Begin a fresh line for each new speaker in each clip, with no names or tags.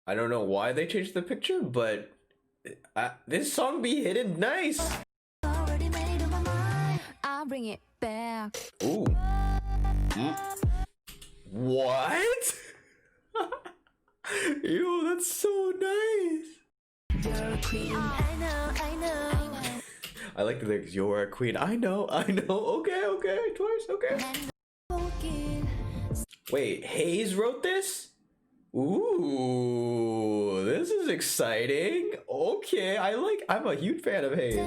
I don't know why they changed the picture, but this song be hitting nice.
Already made up my mind. I'll bring it back.
Ooh. What? Ew, that's so nice.
You're a queen. I know.
I like the lyrics. You're a queen. I know. Okay. Twice. Okay. Wait, Hayes wrote this? Ooh, this is exciting. Okay, I'm a huge fan of Hayes.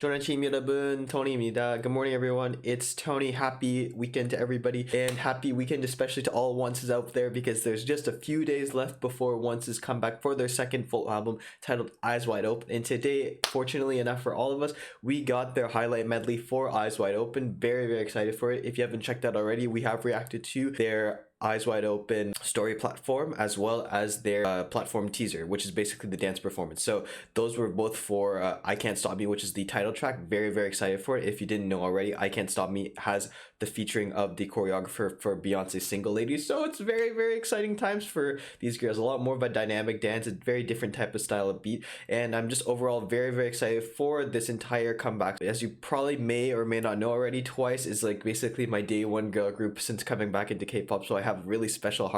좋은 아침 여러분, Tony입니다. Good morning everyone, it's Tony. Happy weekend to everybody, and happy weekend especially to all Onces out there, because there's just a few days left before Onces come back for their second full album titled Eyes Wide Open. And today, fortunately enough for all of us, we got their highlight medley for Eyes Wide Open. Very excited for it. If you haven't checked out already, we have reacted to their Eyes Wide Open story platform as well as their platform teaser, which is basically the dance performance. So those were both for I Can't Stop Me, which is the title track. Very excited for it. If you didn't know already, I Can't Stop Me has the featuring of the choreographer for Beyonce's Single Ladies. So it's very exciting times for these girls. A lot more of a dynamic dance, a very different type of style of beat, and I'm just overall very excited for this entire comeback. As you probably may or may not know already, Twice is like basically my day one girl group since coming back into K-pop, so I have a really special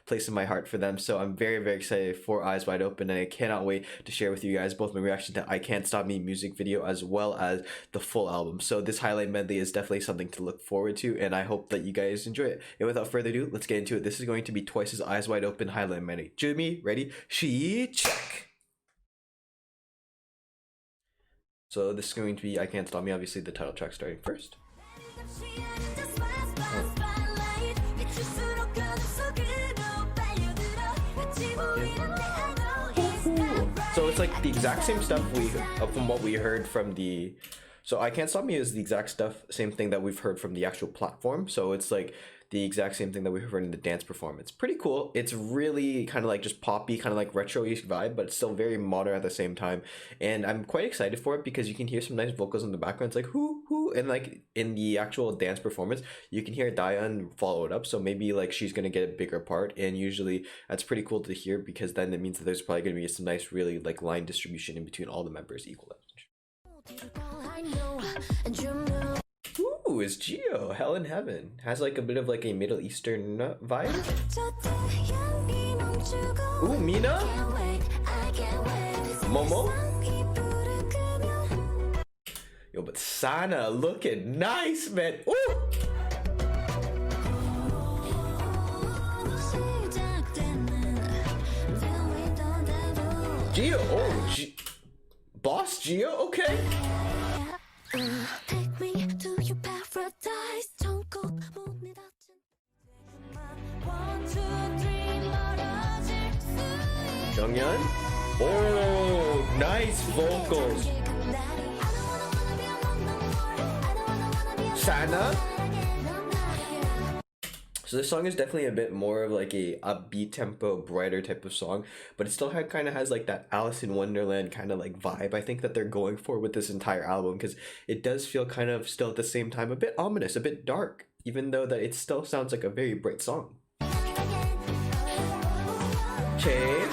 place in my heart for them. So I'm very excited for Eyes Wide Open, and I cannot wait to share with you guys both my reaction to I Can't Stop Me music video as well as the full album. So this highlight medley is definitely something to look forward to, and I hope that you guys enjoy it. And without further ado, let's get into it. This is going to be Twice's Eyes Wide Open highlight medley. Jimmy, ready? She check. So this is going to be I Can't Stop Me, obviously the title track starting first. So it's like the exact same stuff from what we heard from the, so I Can't Stop Me is the exact same thing that we've heard from the actual platform. So it's like the exact same thing that we heard in the dance performance. Pretty cool. It's really kind of like just poppy, kind of like retro-ish vibe, but it's still very modern at the same time. And I'm quite excited for it because you can hear some nice vocals in the background. It's like whoo, and like in the actual dance performance, you can hear Dahyun follow it up. So maybe like she's gonna get a bigger part, and usually that's pretty cool to hear because then it means that there's probably gonna be some nice, really like line distribution in between all the members equalized. Ooh, it's Jihyo, Hell in Heaven. Has like a bit of like a Middle Eastern vibe. Ooh, Mina? Momo? Yo, but Sana looking nice, man. Ooh! Jihyo, oh, Boss Jihyo, okay. Jeongyeon? Oh, nice vocals. Sana? So this song is definitely a bit more of like a upbeat tempo, brighter type of song, but it still kind of has like that Alice in Wonderland kind of like vibe I think that they're going for with this entire album, because it does feel kind of still at the same time a bit ominous, a bit dark, even though that it still sounds like a very bright song. Okay.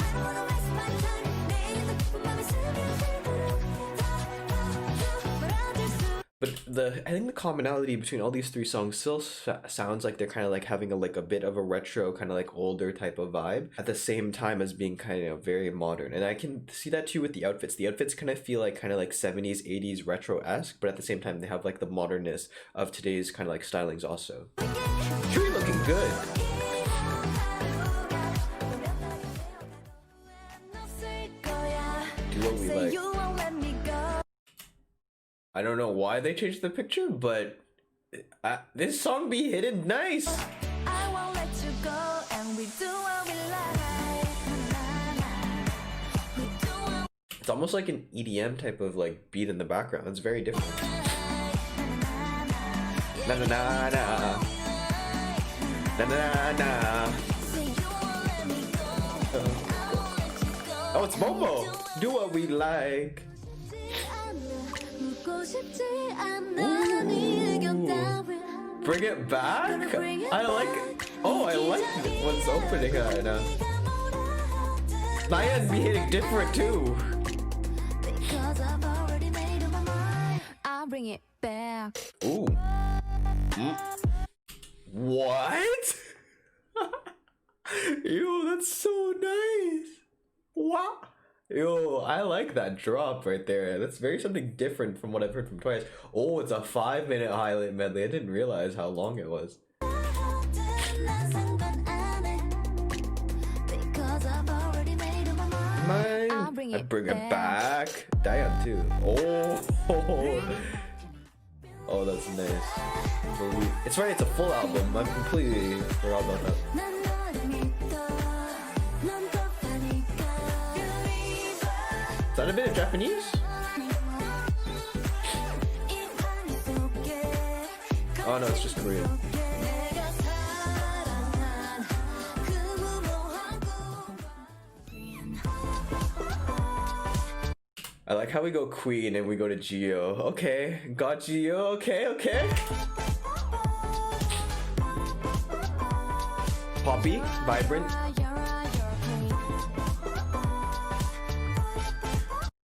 But I think the commonality between all these three songs still sounds like they're kind of like having a bit of a retro kind of like older type of vibe at the same time as being kind of very modern. And I can see that too with the outfits. The outfits kind of feel like 70s, 80s retro-esque, but at the same time they have like the modernness of today's kind of like stylings also. Tree looking good. Do what we like. I don't know why they changed the picture, but this song be hitting nice. I won't let you go, and we do what we like. It's almost like an EDM type of like beat in the background. It's very different. Na na na na. Na na na. Oh, it's Momo. Do what we like. Ooh. Bring it back? I like it. Oh, I like it. What's opening right now? Nayeon be hitting different too.
Because I've already made up my mind. I'll bring it back.
Ooh. What? Yo, that's so nice. Wow. Yo, I like that drop right there. That's very something different from what I've heard from Twice. Oh, it's a 5-minute highlight medley. I didn't realize how long it was.
I'll bring
I bring it back. Dahyun too. Oh, that's nice. It's right, it's a full album. I completely forgot about that. Is that a bit of Japanese? Oh no, it's just Korean. I like how we go Queen and we go to Jihyo. Okay, got Jihyo. Okay. Poppy, vibrant.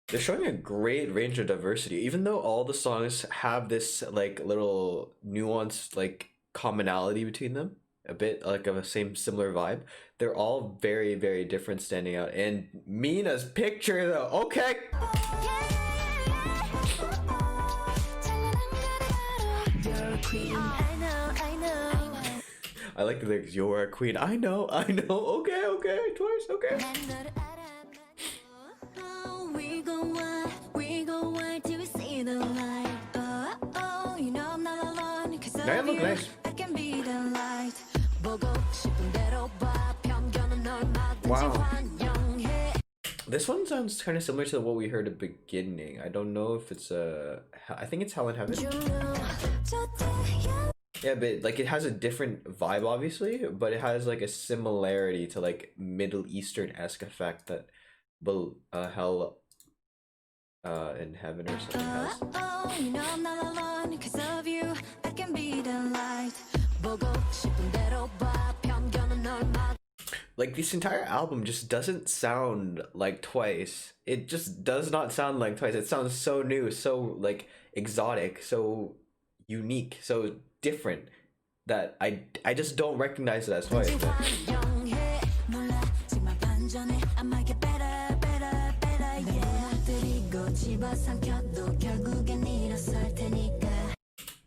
They're showing a great range of diversity, even though all the songs have this like little nuanced like commonality between them, a bit like of a similar vibe. They're all very, very different, standing out. And Mina's picture though, okay. I like the lyrics, you're a queen, I know, okay, Twice, okay. Nayeon look nice. Wow. This one sounds kind of similar to what we heard at the beginning. I don't know if it's I think it's Hell in Heaven. Yeah, but like it has a different vibe obviously, but it has like a similarity to like Middle Eastern-esque effect that Hell in Heaven or something has. Like this entire album just doesn't sound like Twice. It just does not sound like Twice. It sounds so new, so like exotic, so unique, so different that I just don't recognize it as Twice.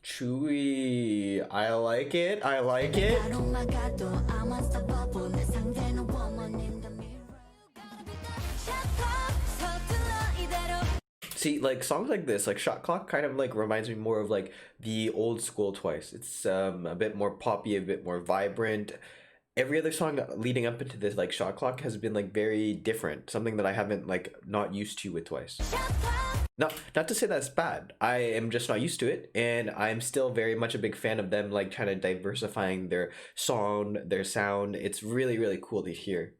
Chewy, I like it. See, like songs like this, like Shot Clock, kind of like reminds me more of like the old school Twice. It's a bit more poppy, a bit more vibrant. Every other song leading up into this, like Shot Clock, has been like very different. Something that I haven't like not used to with Twice. Not to say that's bad. I am just not used to it, and I'm still very much a big fan of them, like kind of diversifying their song, their sound. It's really, really cool to hear.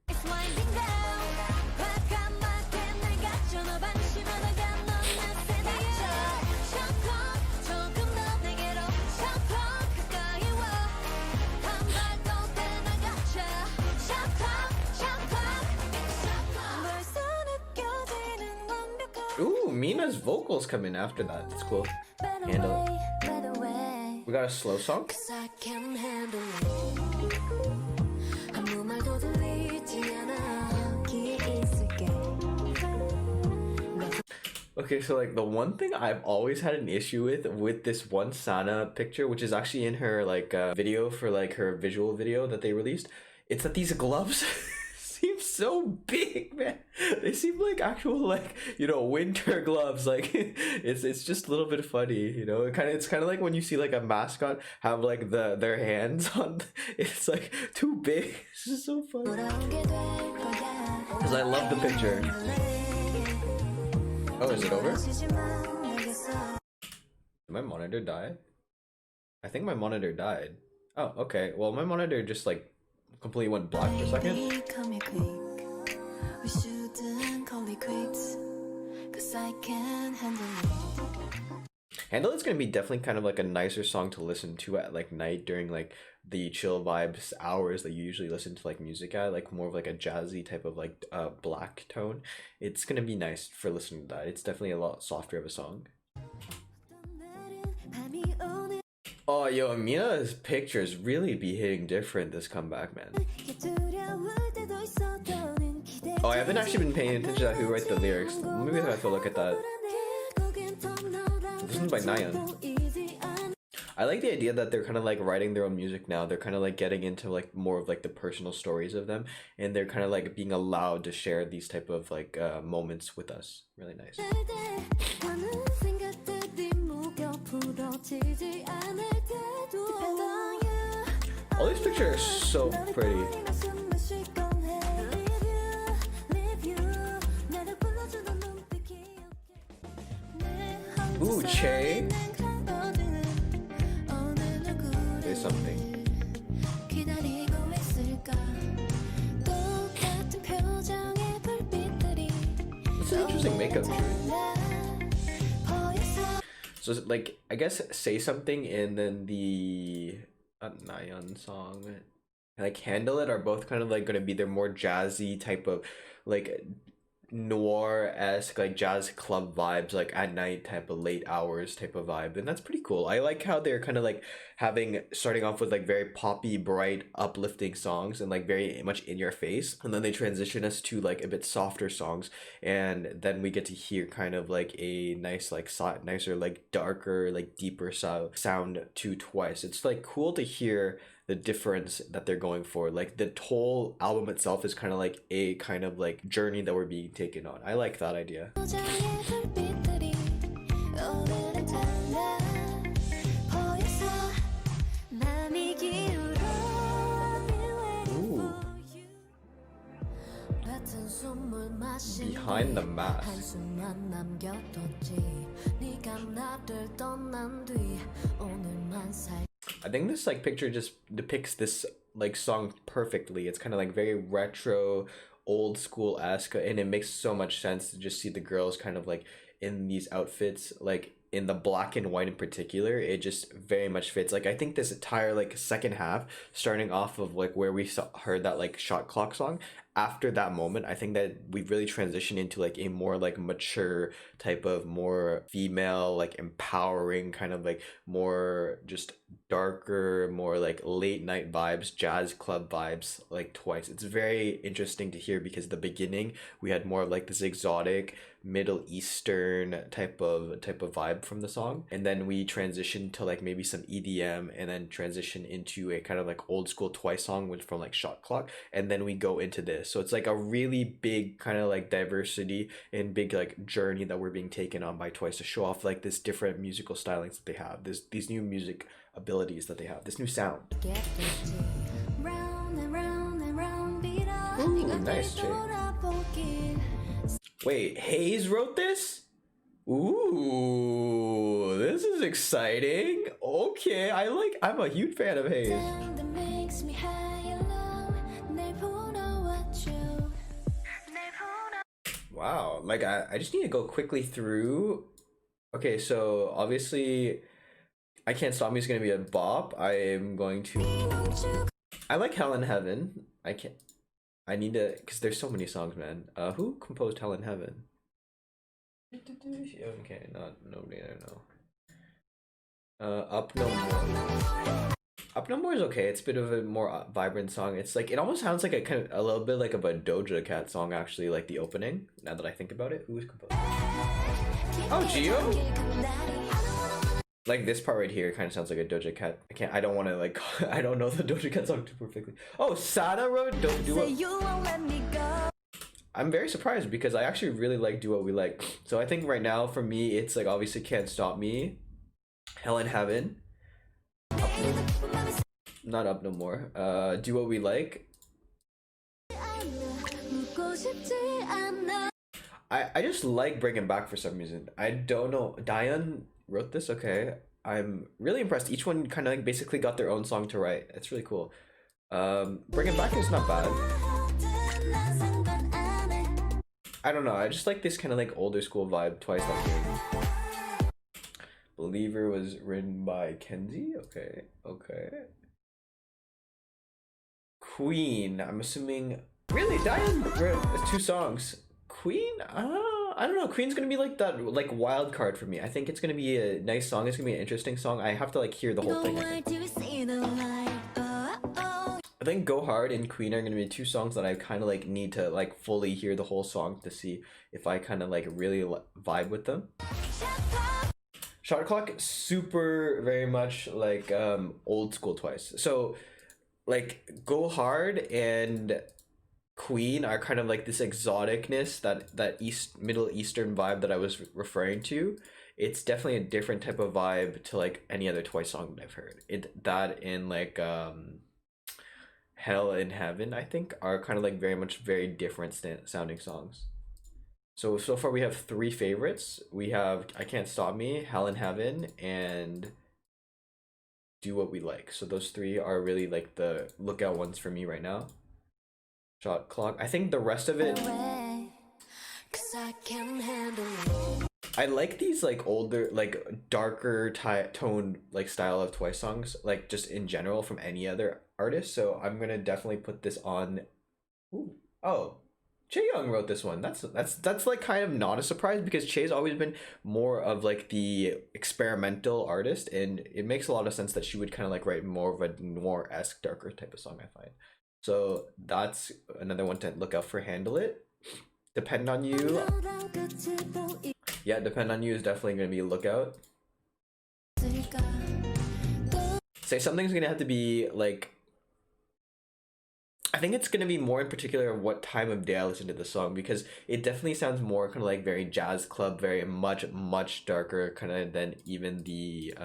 Ooh, Mina's vocals come in after that. It's cool. Handle it. We got a slow song. Okay, so like the one thing I've always had an issue with this one Sana picture, which is actually in her like video for like her visual video that they released, it's that these gloves seem so big, man. They seem like actual like, you know, winter gloves. Like it's just a little bit funny, you know. It's kind of like when you see like a mascot have like their hands on. It's like too big. This is so funny. Because I love the picture. Oh, is it over? Did my monitor die? I think my monitor died. Oh, okay. Well, my monitor just like completely went black for a second. Handle is gonna be definitely kind of like a nicer song to listen to at like night during like the chill vibes hours that you usually listen to like music at, like more of like a jazzy type of like black tone. It's gonna be nice for listening to that. It's definitely a lot softer of a song. Oh, yo, Mina's pictures really be hitting different this comeback, man. Oh, I haven't actually been paying attention to who wrote the lyrics. Maybe I have to look at that. This one's by Nayeon. I like the idea that they're kind of like writing their own music now. They're kind of like getting into like more of like the personal stories of them, and they're kind of like being allowed to share these type of like moments with us. Really nice. All these pictures are so pretty. Ooh, Che. Say something. It's an interesting makeup choice. So like, I guess Say Something and then the Nayeon song and like Handle It are both kind of like gonna be their more jazzy type of like noir-esque like jazz club vibes, like at night type of late hours type of vibe, and that's pretty cool. I like how they're kind of like starting off with like very poppy, bright, uplifting songs and like very much in your face, and then they transition us to like a bit softer songs, and then we get to hear kind of like a nice like nicer like darker like deeper sound to Twice. It's like cool to hear the difference that they're going for. Like the whole album itself is kind of like a kind of like journey that we're being taken on. I like that idea. Ooh. Behind the Mask. I think this like picture just depicts this like song perfectly. It's kind of like very retro, old school-esque, and it makes so much sense to just see the girls kind of like in these outfits, like in the black and white in particular. It just very much fits. Like I think this entire like second half, starting off of like where we heard that like shot clock song, after that moment, I think that we've really transitioned into like a more like mature type of more female, like empowering kind of like more just darker, more like late night vibes, jazz club vibes, like Twice. It's very interesting to hear because the beginning we had more of like this exotic Middle Eastern type of vibe from the song, and then we transitioned to like maybe some EDM, and then transition into a kind of like old school Twice song which from like shot clock, and then we go into this. So it's like a really big kind of like diversity and big like journey that we're being taken on by Twice to show off like this different musical stylings that they have, these new music abilities that they have, this new sound. Ooh, nice, Jay. Wait, Hayes wrote this? Ooh, this is exciting. Okay, I'm a huge fan of Hayes. Wow, like I just need to go quickly through. Okay, so obviously I Can't Stop Me is gonna be a bop. I like Hell in Heaven. I need to, because there's so many songs, man. Who composed Hell in Heaven? Okay, nobody I know. Up No More. Up No More is okay. It's a bit of a more vibrant song. It's like, it almost sounds like a little bit like of a Doja Cat song, actually, like the opening, now that I think about it. Who was composed? Oh, Jihyo? Like this part right here kind of sounds like a Doja Cat. I don't want to like, I don't know the Doja Cat song too perfectly. Oh, Sada wrote Don't Do It. I'm very surprised because I actually really like Do What We Like. So I think right now for me, it's like obviously Can't Stop Me, Hell in Heaven, not Up No More, Do What We Like. I just like Bring It Back for some reason. I don't know. Dahyun wrote this. Okay, I'm really impressed. Each one kind of like basically got their own song to write. It's really cool. Bring It Back is not bad. I don't know. I just like this kind of like older school vibe Twice. Believer was written by Kenzie. Okay, okay. Queen. I'm assuming. Really, Dahyun wrote 2 songs. Queen. I don't know. Queen's gonna be like that, like wild card for me. I think it's gonna be a nice song. It's gonna be an interesting song. I have to like hear the whole thing. I think Go Hard and Queen are gonna be 2 songs that I kind of like need to like fully hear the whole song to see if I kind of like really vibe with them. Shot Clock, super very much like old school Twice. So like Go Hard and Queen are kind of like this exoticness, that Middle Eastern vibe that I was referring to. It's definitely a different type of vibe to like any other Twice song that I've heard. That in like Hell and Heaven, I think, are kind of like very different sounding songs. So far we have 3 favorites. We have I Can't Stop Me, Hell and Heaven, and Do What We Like. So those 3 are really like the lookout ones for me right now. Shot Clock. I think the rest of it, I like these like older, like darker tone like style of Twice songs, like just in general from any other artist. So I'm gonna definitely put this on. Ooh. Oh, Chaeyoung wrote this one. That's like kind of not a surprise because Chae's always been more of like the experimental artist, and it makes a lot of sense that she would kind of like write more of a noir-esque, darker type of song, I find. So that's another one to look out for. Handle It. Depend on You. Yeah, Depend on You is definitely going to be a lookout. Say Something's going to have to be like, I think it's going to be more in particular of what time of day I listen to the song, because it definitely sounds more kind of like very jazz club, very much darker kind of than even the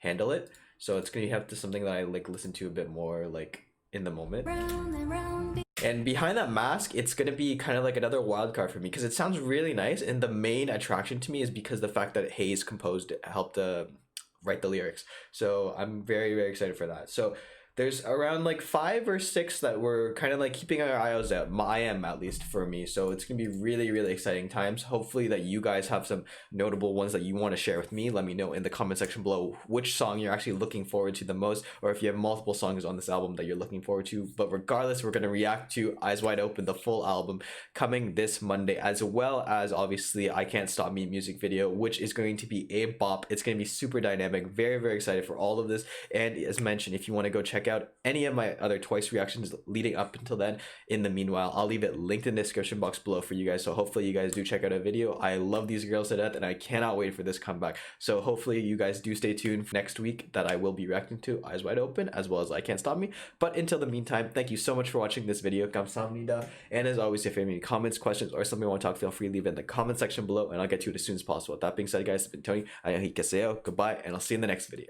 Handle It. So it's going to have to something that I like listen to a bit more like in the moment. And Behind That Mask, it's gonna be kind of like another wild card for me because it sounds really nice, and the main attraction to me is because the fact that Hayes helped write the lyrics. So I'm very excited for that. So there's around like 5 or 6 that we're kind of like keeping our eyes out. I am, at least for me. So it's gonna be really exciting times. Hopefully that you guys have some notable ones that you want to share with me. Let me know in the comment section below which song you're actually looking forward to the most, or if you have multiple songs on this album that you're looking forward to. But regardless, we're gonna react to Eyes Wide Open, the full album, coming this Monday, as well as obviously I Can't Stop Me music video, which is going to be a bop. It's gonna be super dynamic. Very excited for all of this. And as mentioned, if you want to go check out any of my other Twice reactions leading up until then, in the meanwhile, I'll leave it linked in the description box below for you guys. So hopefully you guys do check out a video. I love these girls to death, and I cannot wait for this comeback. So hopefully you guys do stay tuned for next week that I will be reacting to Eyes Wide Open, as well as I Can't Stop Me. But until the meantime, thank you so much for watching this video. 감사합니다. And as always, if you have any comments, questions, or something you want to talk, feel free to leave it in the comment section below, and I'll get to it as soon as possible. With that being said, guys, it's been Tony. 안녕히 계세요. Goodbye, and I'll see you in the next video.